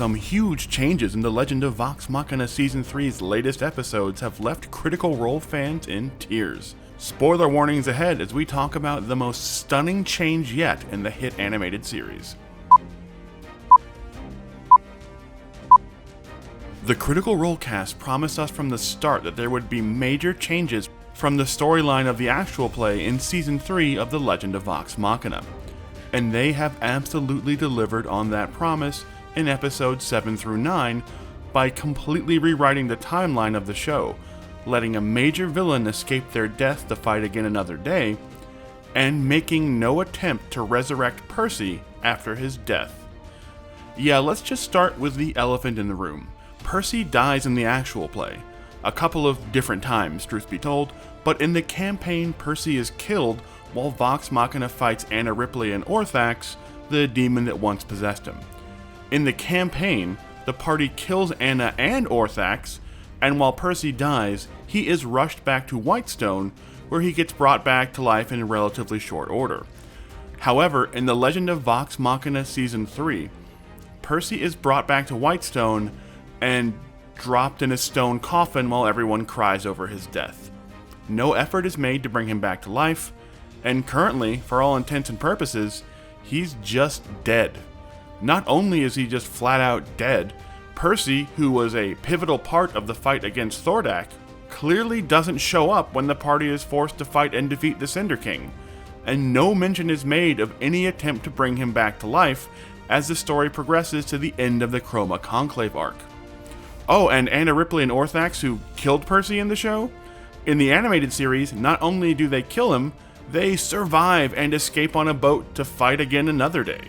Some huge changes in the Legend of Vox Machina Season 3's latest episodes have left Critical Role fans in tears. Spoiler warnings ahead as we talk about the most stunning change yet in the hit animated series. The Critical Role cast promised us from the start that there would be major changes from the storyline of the actual play in Season 3 of The Legend of Vox Machina. And they have absolutely delivered on that promise in episodes 7 through 9 by completely rewriting the timeline of the show, letting a major villain escape their death to fight again another day, and making no attempt to resurrect Percy after his death. Yeah, let's just start with the elephant in the room. Percy dies in the actual play, a couple of different times, truth be told, but in the campaign Percy is killed while Vox Machina fights Anna Ripley and Orthax, the demon that once possessed him. In the campaign, the party kills Anna and Orthax, and while Percy dies, he is rushed back to Whitestone, where he gets brought back to life in relatively short order. However, in The Legend of Vox Machina Season 3, Percy is brought back to Whitestone and dropped in a stone coffin while everyone cries over his death. No effort is made to bring him back to life, and currently, for all intents and purposes, he's just dead. Not only is he just flat out dead, Percy, who was a pivotal part of the fight against Thordak, clearly doesn't show up when the party is forced to fight and defeat the Cinder King, and no mention is made of any attempt to bring him back to life as the story progresses to the end of the Chroma Conclave arc. Oh, and Anna Ripley and Orthax, who killed Percy in the show? In the animated series, not only do they kill him, they survive and escape on a boat to fight again another day.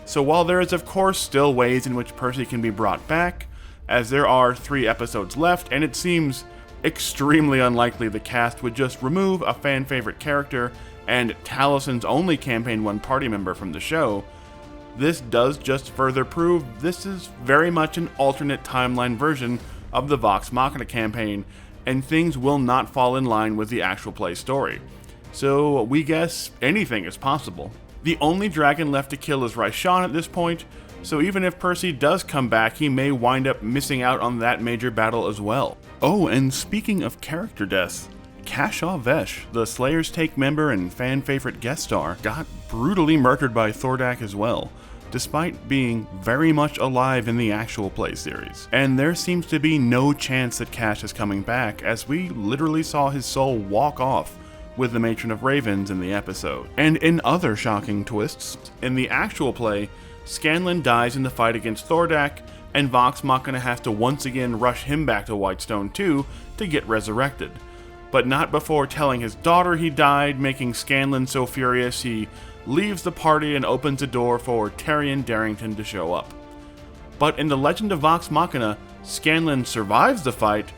So while there is of course still ways in which Percy can be brought back, as there are 3 episodes left and it seems extremely unlikely the cast would just remove a fan favorite character and Talison's only campaign 1 party member from the show, this does just further prove this is very much an alternate timeline version of the Vox Machina campaign, and things will not fall in line with the actual play story. So we guess anything is possible. The only dragon left to kill is Raishan at this point, so even if Percy does come back, he may wind up missing out on that major battle as well. Oh, and speaking of character deaths, Kashaw Vesh, the Slayer's Take member and fan favorite guest star, got brutally murdered by Thordak as well, despite being very much alive in the actual play series. And there seems to be no chance that Cash is coming back, as we literally saw his soul walk off with the Matron of Ravens in the episode. And in other shocking twists, in the actual play, Scanlan dies in the fight against Thordak, and Vox Machina has to once again rush him back to Whitestone too to get resurrected. But not before telling his daughter he died, making Scanlan so furious he leaves the party and opens a door for Taryon Darrington to show up. But in The Legend of Vox Machina, Scanlan survives the fight,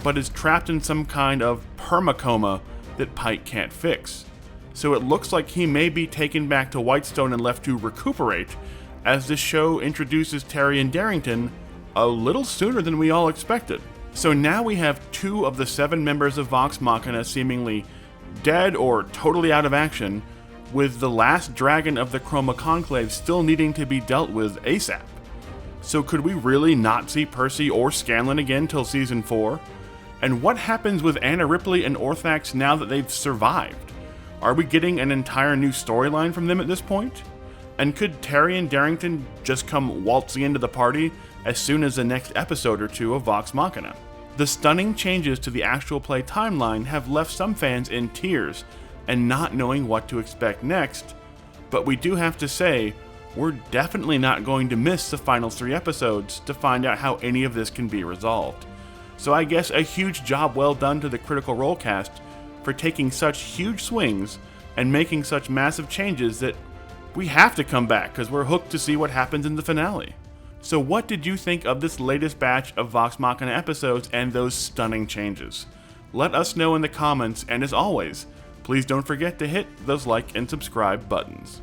but is trapped in some kind of permacoma that Pike can't fix. So it looks like he may be taken back to Whitestone and left to recuperate, as the show introduces Taryon Darrington a little sooner than we all expected. So now we have 2 of the 7 members of Vox Machina seemingly dead or totally out of action, with the last dragon of the Chroma Conclave still needing to be dealt with ASAP. So could we really not see Percy or Scanlan again till Season 4? And what happens with Anna Ripley and Orthax now that they've survived? Are we getting an entire new storyline from them at this point? And could Taryon Darrington just come waltzing into the party as soon as the next episode or 2 of Vox Machina? The stunning changes to the actual play timeline have left some fans in tears and not knowing what to expect next, but we do have to say, we're definitely not going to miss the final 3 episodes to find out how any of this can be resolved. So I guess a huge job well done to the Critical Role cast for taking such huge swings and making such massive changes that we have to come back because we're hooked to see what happens in the finale. So what did you think of this latest batch of Vox Machina episodes and those stunning changes? Let us know in the comments, and as always, please don't forget to hit those like and subscribe buttons.